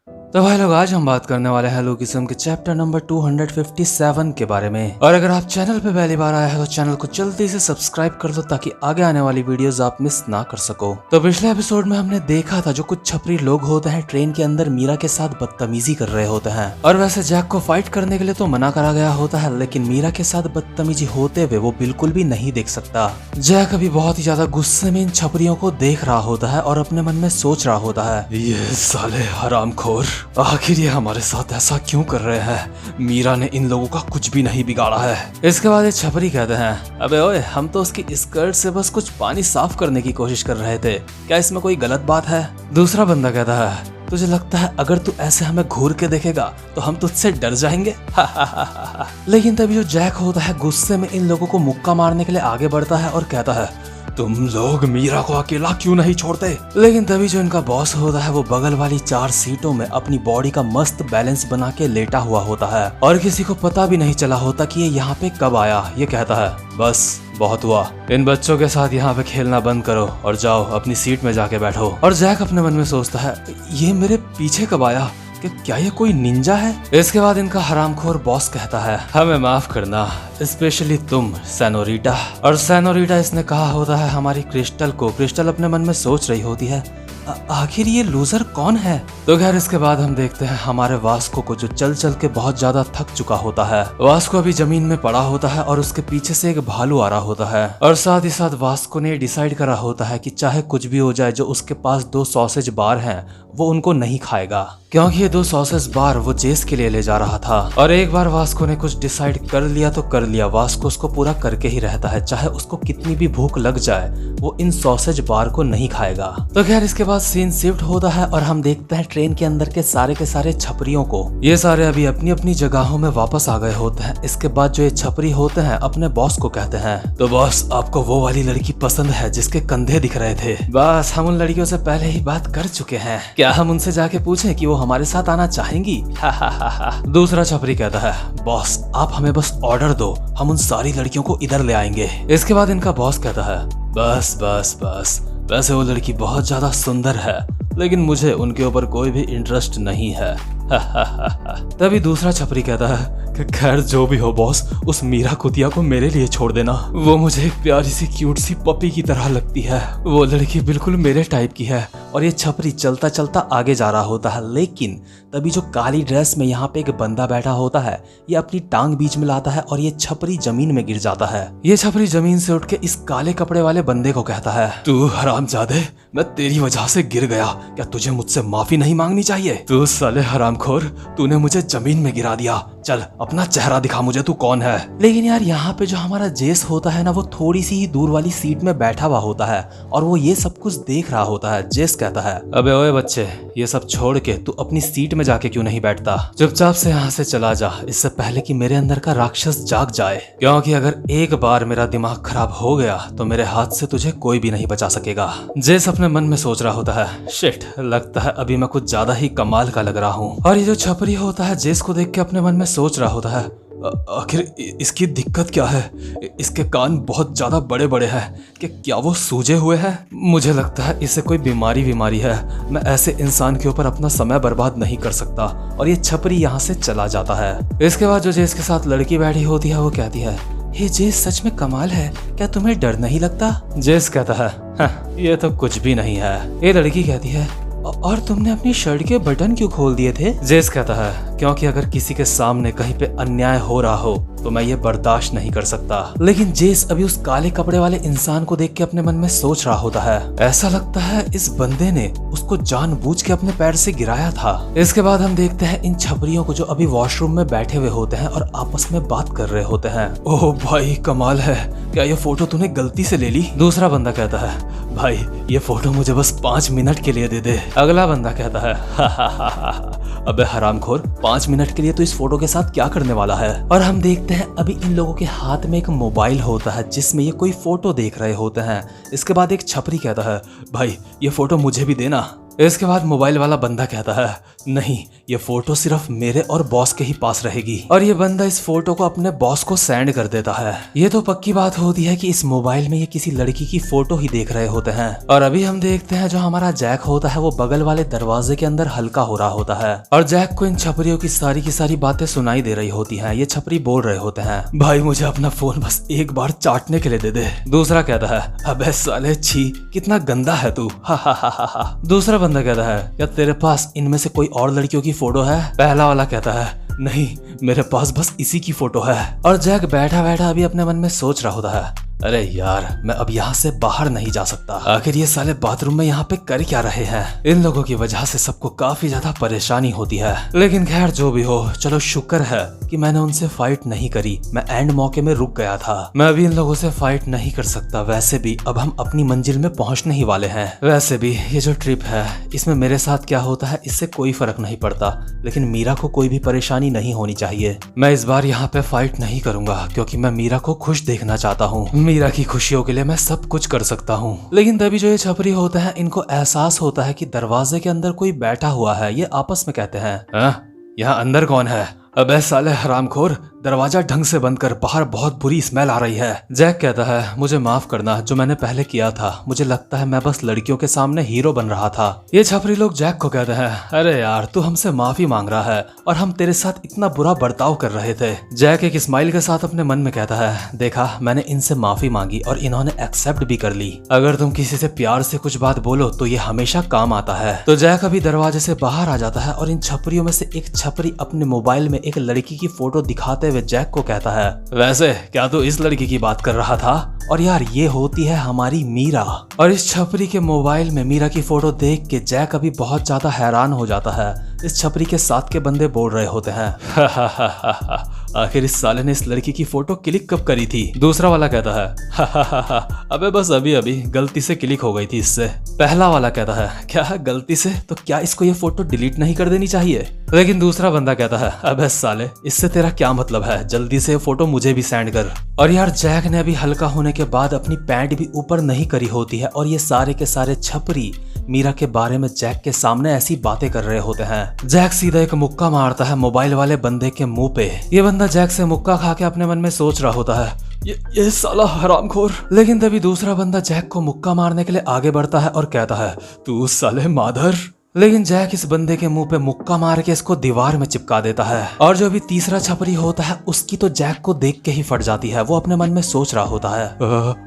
तो भाई लोग, आज हम बात करने वाले हैं लोकिज्म के चैप्टर नंबर 257 के बारे में। और अगर आप चैनल पे पहली बार आए हैं तो चैनल को जल्दी से सब्सक्राइब कर दो ताकि आगे आने वाली वीडियोस आप मिस ना कर सको। तो पिछले एपिसोड में हमने देखा था जो कुछ छपरी लोग होते हैं ट्रेन के अंदर मीरा के साथ बदतमीजी कर रहे होते हैं। और वैसे जैक को फाइट करने के लिए तो मना करा गया होता है, लेकिन मीरा के साथ बदतमीजी होते हुए वो बिल्कुल भी नहीं देख सकता। जैक अभी बहुत ही ज्यादा गुस्से में इन छपरियों को देख रहा होता है और अपने मन में सोच रहा होता है, ये साले हरामखोर आखिर ये हमारे साथ ऐसा क्यों कर रहे हैं। मीरा ने इन लोगों का कुछ भी नहीं बिगाड़ा है। इसके बाद ये छपरी कहते हैं, अबे ओए, हम तो उसकी स्कर्ट से बस कुछ पानी साफ करने की कोशिश कर रहे थे, क्या इसमें कोई गलत बात है। दूसरा बंदा कहता है, तुझे लगता है अगर तू ऐसे हमें घूर के देखेगा तो हम तुझसे डर जाएंगे। लेकिन तभी जो जैक होता है गुस्से में इन लोगों को मुक्का मारने के लिए आगे बढ़ता है और कहता है, तुम लोग मीरा को अकेला क्यों नहीं छोड़ते। लेकिन तभी जो इनका बॉस होता है वो बगल वाली 4 सीटों में अपनी बॉडी का मस्त बैलेंस बना के लेटा हुआ होता है और किसी को पता भी नहीं चला होता कि ये यहाँ पे कब आया। ये कहता है, बस बहुत हुआ, इन बच्चों के साथ यहाँ पे खेलना बंद करो और जाओ अपनी सीट में जाके बैठो। और जैक अपने मन में सोचता है, ये मेरे पीछे कब आया, कि क्या ये कोई निंजा है। इसके बाद इनका हरामखोर बॉस कहता है, हमें माफ करना, स्पेशली तुम सैनोरिटा। और सैनोरिटा इसने कहा होता है हमारी क्रिस्टल को। क्रिस्टल अपने मन में सोच रही होती है, आखिर ये लूजर कौन है। तो खैर इसके बाद हम देखते हैं हमारे वास्को को, जो चल चल के बहुत ज्यादा थक चुका होता है। वास्को अभी जमीन में पड़ा होता है और उसके पीछे से एक भालू आ रहा होता है। और साथ ही साथ वास्को ने डिसाइड करा होता है कि चाहे कुछ भी हो जाए, जो उसके पास 2 सॉसेज बार हैं वो उनको नहीं खाएगा, क्योंकि ये 2 सॉसेज बार वो जेस के लिए ले जा रहा था। और एक बार वास्को ने कुछ डिसाइड कर लिया तो कर लिया, वास्को उसको पूरा करके ही रहता है, चाहे उसको कितनी भी भूख लग जाए वो इन सॉसेज बार को नहीं खाएगा। तो खैर इसके बाद सीन शिफ्ट होता है और हम देखते हैं ट्रेन के अंदर के सारे छपरियों को। ये सारे अभी अपनी अपनी जगहों में वापस आ गए होते हैं। इसके बाद जो ये छपरी होते हैं अपने बॉस को कहते हैं, तो बॉस आपको वो वाली लड़की पसंद है जिसके कंधे दिख रहे थे। बस हम उन लड़कियों से पहले ही बात कर चुके हैं, क्या हम उनसे जाके पूछें कि वो हमारे साथ आना चाहेंगी। दूसरा छपरी कहता है, बॉस आप हमें बस ऑर्डर दो, हम उन सारी लड़कियों को इधर ले आएंगे। इसके बाद इनका बॉस कहता है, बस बस बस, वैसे वो लड़की बहुत ज्यादा सुंदर है, लेकिन मुझे उनके ऊपर कोई भी इंटरेस्ट नहीं है। तभी दूसरा छपरी कहता है कि खैर जो भी हो बॉस, उस मीरा कुतिया को मेरे लिए छोड़ देना, वो मुझे एक प्यारी सी क्यूट सी पपी की तरह लगती है, वो लड़की बिल्कुल मेरे टाइप की है। और ये छपरी चलता चलता आगे जा रहा होता है, लेकिन तभी जो काली ड्रेस में यहाँ पे एक बंदा बैठा होता है ये अपनी टांग बीच में लाता है और ये छपरी जमीन में गिर जाता है। ये छपरी जमीन से उठ के इस काले कपड़े वाले बंदे को कहता है, तू हरामजादे, मैं तेरी वजह से गिर गया, क्या तुझे मुझसे माफी नहीं मांगनी चाहिए। तू साले हरामखोर, तूने मुझे जमीन में गिरा दिया, चल अपना चेहरा दिखा मुझे, तू कौन है। लेकिन यार यहाँ पे जो हमारा जेस होता है ना, वो थोड़ी सी ही दूर वाली सीट में बैठा हुआ होता है और वो ये सब कुछ देख रहा होता है। जेस कहता है, अबे ओए बच्चे, ये सब छोड़ के तू अपनी सीट में जाके क्यों नहीं बैठता, चुपचाप से यहाँ से चला जा, इससे पहले कि मेरे अंदर का राक्षस जाग जाए, क्योंकि अगर एक बार मेरा दिमाग खराब हो गया तो मेरे हाथ से तुझे कोई भी नहीं बचा सकेगा। जेस अपने मन में सोच रहा होता है, शिट, लगता है अभी मैं कुछ ज्यादा ही कमाल का लग रहा हूँ। और ये जो छपरी होता है जेस को देख के अपने मन में सोच रहा होता है, आखिर इसकी दिक्कत क्या है, इसके कान बहुत ज्यादा बड़े बड़े हैं, कि क्या वो सूजे हुए हैं। मुझे लगता है इसे कोई बीमारी है, मैं ऐसे इंसान के ऊपर अपना समय बर्बाद नहीं कर सकता। और ये छपरी यहाँ से चला जाता है। इसके बाद जो जेस के साथ लड़की बैठी होती है वो कहती है, ये जेस सच में कमाल है, क्या तुम्हें डर नहीं लगता। जेस कहता है, ये तो कुछ भी नहीं है। ये लड़की कहती है, और तुमने अपनी शर्ट के बटन क्यों खोल दिए थे। जेस कहता है, क्योंकि अगर किसी के सामने कहीं पे अन्याय हो रहा हो तो मैं ये बर्दाश्त नहीं कर सकता। लेकिन जेस अभी उस काले कपड़े वाले इंसान को देख के अपने मन में सोच रहा होता है, ऐसा लगता है इस बंदे ने उसको जानबूझ के अपने पैर से गिराया था। इसके बाद हम देखते हैं इन छपरियों को जो अभी वॉशरूम में बैठे हुए होते हैं और आपस में बात कर रहे होते हैं। ओह भाई कमाल है, क्या ये फोटो तूने गलती से ले ली। दूसरा बंदा कहता है, भाई ये फोटो मुझे बस 5 मिनट के लिए दे दे। अगला बंदा कहता है, अबे हरामखोर, 5 मिनट के लिए तो इस फोटो के साथ क्या करने वाला है। और हम देखते हैं अभी इन लोगों के हाथ में एक मोबाइल होता है जिसमें ये कोई फोटो देख रहे होते हैं। इसके बाद एक छपरी कहता है, भाई ये फोटो मुझे भी देना। इसके बाद मोबाइल वाला बंदा कहता है नहीं, ये फोटो सिर्फ मेरे और बॉस के ही पास रहेगी। और ये बंदा इस फोटो को अपने बॉस को सेंड कर देता है। ये तो पक्की बात होती है कि इस मोबाइल में ये किसी लड़की की फोटो ही देख रहे होते हैं। और अभी हम देखते हैं जो हमारा जैक होता है वो बगल वाले दरवाजे के अंदर हल्का हो रहा होता है और जैक को इन छपरियों की सारी बातें सुनाई दे रही होती हैं। ये छपरी बोल रहे होते हैं भाई मुझे अपना फोन बस एक बार चाटने के लिए दे दे। दूसरा कहता है अबे साले छी कितना गंदा है तू, हा हा हा हा हा। दूसरा बंदा कहता है क्या तेरे पास इनमें से कोई और लड़कियों की फोटो है? पहला वाला कहता है नहीं, मेरे पास बस इसी की फोटो है। और जैक बैठा बैठा अभी अपने मन में सोच रहा होता है अरे यार मैं अब यहाँ से बाहर नहीं जा सकता। आखिर ये साले बाथरूम में यहाँ पे कर क्या रहे हैं? इन लोगों की वजह से सबको काफी ज्यादा परेशानी होती है। लेकिन खैर जो भी हो, चलो शुक्र है कि मैंने उनसे फाइट नहीं करी। मैं एंड मौके में रुक गया था। मैं अभी इन लोगों से फाइट नहीं कर सकता। वैसे भी अब हम अपनी मंजिल में पहुंचने ही वाले हैं। वैसे भी ये जो ट्रिप है इसमें मेरे साथ क्या होता है इससे कोई फर्क नहीं पड़ता, लेकिन मीरा को कोई भी परेशानी नहीं होनी चाहिए। मैं इस बार यहाँ पे फाइट नहीं करूंगा क्योंकि मैं मीरा को खुश देखना चाहता हूँ। मीरा की खुशियों के लिए मैं सब कुछ कर सकता हूँ। लेकिन तभी जो ये छपरी होता है इनको एहसास होता है कि दरवाजे के अंदर कोई बैठा हुआ है। ये आपस में कहते हैं यहाँ अंदर कौन है? अबे साले हरामखोर, दरवाजा ढंग से बंद कर, बाहर बहुत बुरी स्मेल आ रही है। जैक कहता है मुझे माफ करना जो मैंने पहले किया था। मुझे लगता है मैं बस लड़कियों के सामने हीरो बन रहा था। ये छपरी लोग जैक को कहते हैं अरे यार तू हमसे माफी मांग रहा है और हम तेरे साथ इतना बुरा बर्ताव कर रहे थे। जैक एक स्माइल के साथ अपने मन में कहता है देखा, मैंने इनसे माफी मांगी और इन्होंने एक्सेप्ट भी कर ली। अगर तुम किसी से प्यार से कुछ बात बोलो तो ये हमेशा काम आता है। तो जैक अभी दरवाजे से बाहर आ जाता है और इन छपरियों में से एक छपरी अपने मोबाइल में एक लड़की की फोटो दिखाते हुए जैक को कहता है वैसे क्या तू इस लड़की की बात कर रहा था? और यार ये होती है हमारी मीरा। और इस छपरी के मोबाइल में मीरा की फोटो देख के जैक अभी बहुत ज्यादा हैरान हो जाता है। इस छपरी के साथ के बंदे बोल रहे होते हैं आखिर इस साले ने इस लड़की की फोटो क्लिक कब करी थी? दूसरा वाला कहता है अबे बस अभी अभी गलती से क्लिक हो गई थी इससे। पहला वाला कहता है क्या गलती से? तो क्या इसको ये फोटो डिलीट नहीं कर देनी चाहिए? लेकिन दूसरा बंदा कहता है अबे साले इससे तेरा क्या मतलब है? जल्दी से फोटो मुझे भी सेंड कर। और यार जैक ने अभी हल्का होने के बाद अपनी पैंट भी ऊपर नहीं करी होती है और ये सारे के सारे छपरी मीरा के बारे में जैक के सामने ऐसी बातें कर रहे होते हैं। जैक सीधा एक मुक्का मारता है मोबाइल वाले बंदे के मुंह पे। ये बंदा जैक से मुक्का खा के अपने मन में सोच रहा होता है ये साला हरामखोर। लेकिन तभी दूसरा बंदा जैक को मुक्का मारने के लिए आगे बढ़ता है और कहता है तू साले माधर। लेकिन जैक इस बंदे के मुंह पे मुक्का मार के इसको दीवार में चिपका देता है। और जो अभी तीसरा छपरी होता है उसकी तो जैक को देख के ही फट जाती है। वो अपने मन में सोच रहा होता है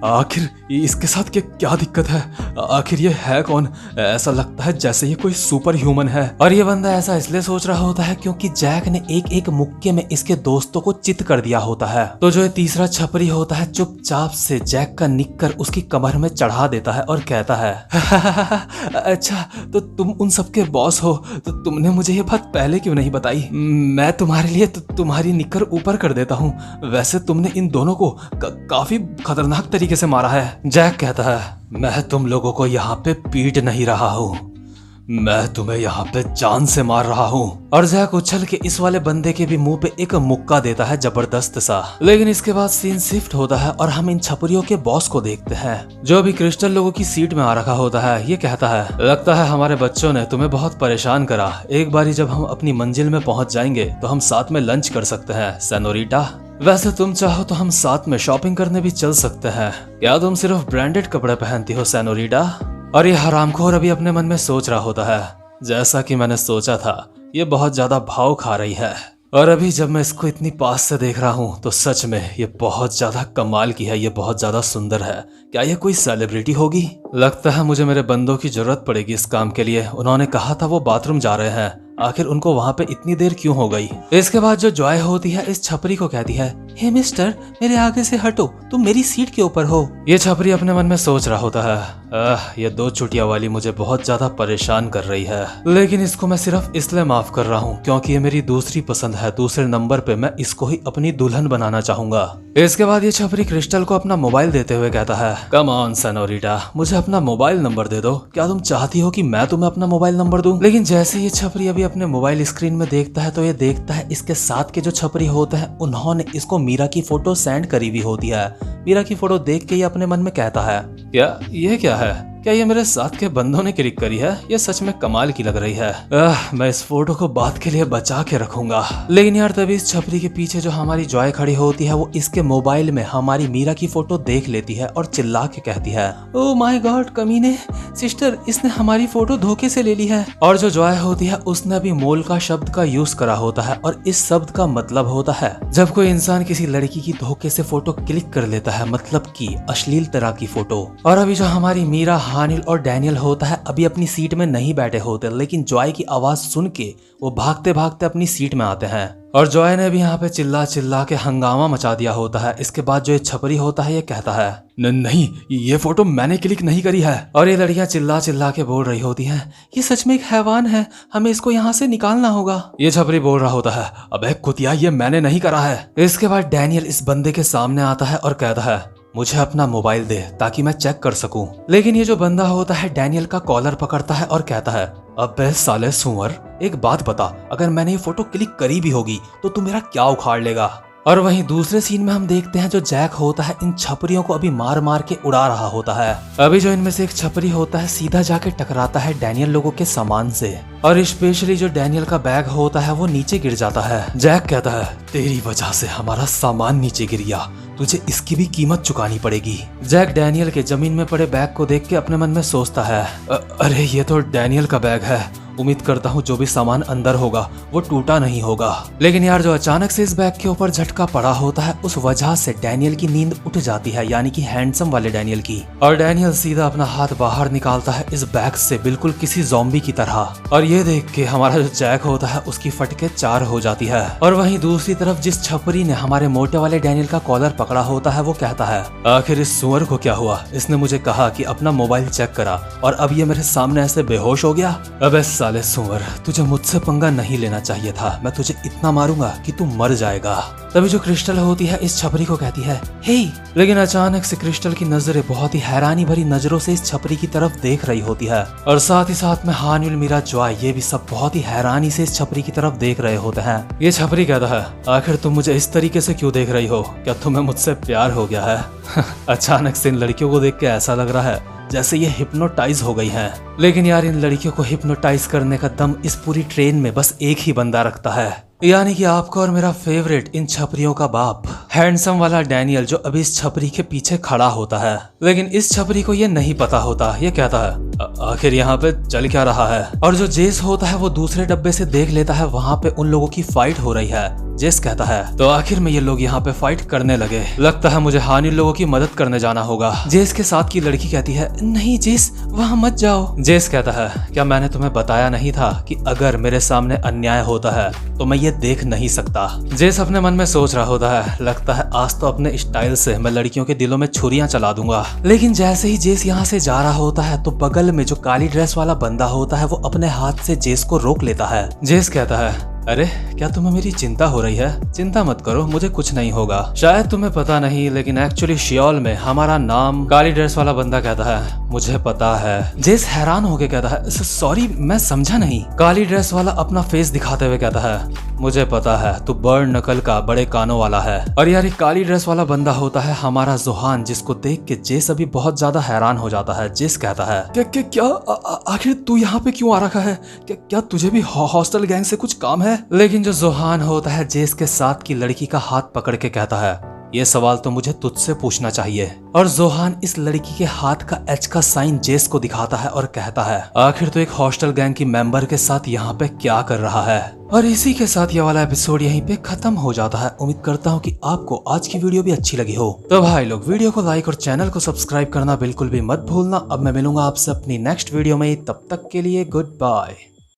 आखिर इसके साथ क्या दिक्कत है? आखिर ये है कौन? ऐसा लगता है जैसे ये कोई सुपर ह्यूमन है। और ये बंदा ऐसा इसलिए सोच रहा होता है क्योंकि जैक ने एक एक मुक्के में इसके दोस्तों को चित कर दिया होता है। तो जो ये तीसरा छपरी होता है चुपचाप से जैक का निक्कर उसकी कमर में चढ़ा देता है और कहता है अच्छा तो तुम उन सबके बॉस हो, तो तुमने मुझे ये बात पहले क्यों नहीं बताई? मैं तुम्हारे लिए तुम्हारी निकर ऊपर कर देता हूँ। वैसे तुमने इन दोनों को काफी खतरनाक तरीके से मारा है। जैक कहता है मैं तुम लोगों को यहाँ पे पीट नहीं रहा हूँ, मैं तुम्हें यहाँ पे जान से मार रहा हूँ। और जैक उछल के इस वाले बंदे के भी मुंह पे एक मुक्का देता है जबरदस्त सा। लेकिन इसके बाद सीन शिफ्ट होता है और हम इन छपरियों के बॉस को देखते हैं जो भी क्रिस्टल लोगों की सीट में आ रखा होता है। ये कहता है लगता है हमारे बच्चों ने तुम्हें बहुत परेशान करा। एक बारी जब हम अपनी मंजिल में पहुंच जाएंगे तो हम साथ में लंच कर सकते हैं सेनोरिटा। वैसे तुम चाहो तो हम साथ में शॉपिंग करने भी चल सकते हैं। क्या तुम सिर्फ ब्रांडेड कपड़े पहनती हो सेनोरिटा? और ये हरामखोर अभी अपने मन में सोच रहा होता है जैसा कि मैंने सोचा था, ये बहुत ज्यादा भाव खा रही है। और अभी जब मैं इसको इतनी पास से देख रहा हूँ तो सच में ये बहुत ज्यादा कमाल की है, ये बहुत ज्यादा सुंदर है। क्या ये कोई सेलिब्रिटी होगी? लगता है मुझे मेरे बंदों की जरूरत पड़ेगी इस काम के लिए। उन्होंने कहा था वो बाथरूम जा रहे हैं, आखिर उनको वहाँ पे इतनी देर क्यों हो गई? इसके बाद जो जॉय होती है इस छपरी को कहती है हे मिस्टर, मेरे आगे से हटो, तुम मेरी सीट के ऊपर हो। ये छपरी अपने मन में सोच रहा होता है ये दो चुटिया वाली मुझे बहुत ज्यादा परेशान कर रही है, लेकिन इसको मैं सिर्फ इसलिए माफ कर रहा हूँ क्योंकि ये मेरी दूसरी पसंद है। दूसरे नंबर पे मैं इसको ही अपनी दुल्हन बनाना चाहूंगा। इसके बाद ये छपरी क्रिस्टल को अपना मोबाइल देते हुए कहता है कम ऑन सेनोरिटा, मुझे अपना मोबाइल नंबर दे दो। क्या तुम चाहती हो कि मैं तुम्हें अपना मोबाइल नंबर दूं? लेकिन जैसे ये छपरी अभी अपने मोबाइल स्क्रीन में देखता है तो ये देखता है इसके साथ के जो छपरी होते हैं उन्होंने इसको मीरा की फोटो सेंड करी हुई होती है। मीरा की फोटो देख के ये अपने मन में कहता है क्या ये क्या है? क्या ये मेरे साथ के बंदों ने क्लिक करी है? ये सच में कमाल की लग रही है। मैं इस फोटो को बाद के लिए बचा के रखूंगा। लेकिन यार तभी इस छपरी के पीछे जो हमारी जॉय खड़ी होती है वो इसके मोबाइल में हमारी मीरा की फोटो देख लेती है और चिल्ला के कहती है, ओह माय गॉड कमीने, सिस्टर इसने हमारी फोटो धोखे से ले ली है। और जो जॉय होती है उसने अभी मोल का शब्द का यूज करा होता है और इस शब्द का मतलब होता है जब कोई इंसान किसी लड़की की धोखे से फोटो क्लिक कर लेता है, मतलब की अश्लील तरह की फोटो। और अभी जो हमारी मीरा, हानिल और डैनियल होता है अभी अपनी सीट में नहीं बैठे होते, लेकिन जॉय की आवाज सुन के वो भागते भागते अपनी सीट में आते हैं। और जॉय ने भी यहाँ पे चिल्ला चिल्ला के हंगामा मचा दिया होता है। इसके बाद जो ये छपरी होता है ये कहता है, नहीं ये फोटो मैंने क्लिक नहीं करी है। और ये लड़कियां चिल्ला चिल्ला के बोल रही होती हैं, ये सच में एक हैवान है, हमें इसको यहाँ से निकालना होगा। ये छपरी बोल रहा होता है, अबे कुतिया ये मैंने नहीं करा है। इसके बाद डैनियल इस बंदे के सामने आता है और कहता है, मुझे अपना मोबाइल दे ताकि मैं चेक कर सकूं। लेकिन ये जो बंदा होता है डैनियल का कॉलर पकड़ता है और कहता है, अबे साले सुअर, एक बात बता, अगर मैंने ये फोटो क्लिक करी भी होगी तो तू मेरा क्या उखाड़ लेगा। और वहीं दूसरे सीन में हम देखते हैं जो जैक होता है इन छपरियों को अभी मार मार के उड़ा रहा होता है। अभी जो इनमें से एक छपरी होता है सीधा जाके टकराता है डैनियल लोगों के सामान से और स्पेशली जो डैनियल का बैग होता है वो नीचे गिर जाता है। जैक कहता है, तेरी वजह से हमारा सामान नीचे गिर गया, तुझे इसकी भी कीमत चुकानी पड़ेगी। जैक डैनियल के जमीन में पड़े बैग को देख के अपने मन में सोचता है, अरे ये तो डैनियल का बैग है, उम्मीद करता हूँ जो भी सामान अंदर होगा वो टूटा नहीं होगा। लेकिन यार जो अचानक से इस बैग के ऊपर झटका पड़ा होता है उस वजह से डैनियल की नींद उठ जाती है, यानी कि हैंडसम वाले डैनियल की। और डैनियल सीधा अपना हाथ बाहर निकालता है इस बैग से बिल्कुल किसी ज़ॉम्बी की तरह। और ये देख के हमारा जो जैक होता है उसकी फटके 4 हो जाती है। और वहीं दूसरी तरफ जिस छपरी ने हमारे मोटे वाले डैनियल का कॉलर पकड़ा होता है वो कहता है, आखिर इस सुअर को क्या हुआ, इसने मुझे कहा कि अपना मोबाइल चेक करा और अब ये मेरे सामने ऐसे बेहोश हो गया। अब साले सुअर, तुझे मुझसे पंगा नहीं लेना चाहिए था, मैं तुझे इतना मारूंगा कि तू मर जाएगा। तभी जो क्रिस्टल होती है इस छपरी को कहती है, हे। लेकिन अचानक से क्रिस्टल की नजरें बहुत ही हैरानी भरी नजरों से इस छपरी की तरफ देख रही होती है और साथ ही साथ में हानिल, मीरा, जॉय ये भी सब बहुत ही हैरानी से इस छपरी की तरफ देख रहे होते हैं। ये छपरी कहता है, आखिर तुम मुझे इस तरीके से क्यों देख रही हो, क्या तुम्हें मुझसे प्यार हो गया है? अचानक से इन लड़कियों को देख के ऐसा लग रहा है जैसे ये हिप्नोटाइज हो गई हैं। लेकिन यार इन लड़कियों को हिप्नोटाइज करने का दम इस पूरी ट्रेन में बस एक ही बंदा रखता है, यानी कि आपका और मेरा फेवरेट इन छपरियों का बाप, हैंडसम वाला डैनियल, जो अभी इस छपरी के पीछे खड़ा होता है। लेकिन इस छपरी को ये नहीं पता होता। ये कहता है, आखिर यहाँ पे चल क्या रहा है। और जो जेस होता है वो दूसरे डब्बे से देख लेता है वहाँ पे उन लोगों की फाइट हो रही है। जेस कहता है, तो आखिर में ये लोग यहाँ पे फाइट करने लगे, लगता है मुझे हानिल लोगों की मदद करने जाना होगा। जेस के साथ की लड़की कहती है, नहीं जेस वहाँ मत जाओ। जेस कहता है, क्या मैंने तुम्हें बताया नहीं था कि अगर मेरे सामने अन्याय होता है तो मैं ये देख नहीं सकता। जेस अपने मन में सोच रहा होता है, लगता है आज तो अपने स्टाइल से मैं लड़कियों के दिलों में छुरियां चला दूंगा। लेकिन जैसे ही जेस यहाँ से जा रहा होता है तो बगल में जो काली ड्रेस वाला बंदा होता है वो अपने हाथ से जेस को रोक लेता है। जेस कहता है, अरे क्या तुम्हें मेरी चिंता हो रही है? चिंता मत करो, मुझे कुछ नहीं होगा। शायद तुम्हें पता नहीं लेकिन एक्चुअली शियोल में हमारा नाम काली ड्रेस वाला बंदा कहता है, मुझे पता है। जेस हैरान होके कहता है, सॉरी मैं समझा नहीं। काली ड्रेस वाला अपना फेस दिखाते हुए कहता है, मुझे पता है तू बर्ड नकल का बड़े कानों वाला है। और यार काली ड्रेस वाला बंदा होता है हमारा जोहान, जिसको देख के जेस अभी बहुत ज्यादा हैरान हो जाता है। जेस कहता है, क्या आखिर तू यहाँ पे क्यों आ रखा है? क्या तुझे भी हॉस्टल गैंग से कुछ काम है? लेकिन जो जोहान होता है जेस के साथ की लड़की का हाथ पकड़ के कहता है, ये सवाल तो मुझे तुझसे पूछना चाहिए। और जोहान इस लड़की के हाथ का एच का साइन जेस को दिखाता है और कहता है, आखिर तो एक हॉस्टल गैंग की मेंबर के साथ यहाँ पे क्या कर रहा है। और इसी के साथ ये वाला एपिसोड यहीं पे खत्म हो जाता है। उम्मीद करता हूँ कि आपको आज की वीडियो भी अच्छी लगी हो। तो भाई लोग वीडियो को लाइक और चैनल को सब्सक्राइब करना बिल्कुल भी मत भूलना। अब मैं मिलूंगा आपसे अपनी नेक्स्ट वीडियो में, तब तक के लिए गुड बाय।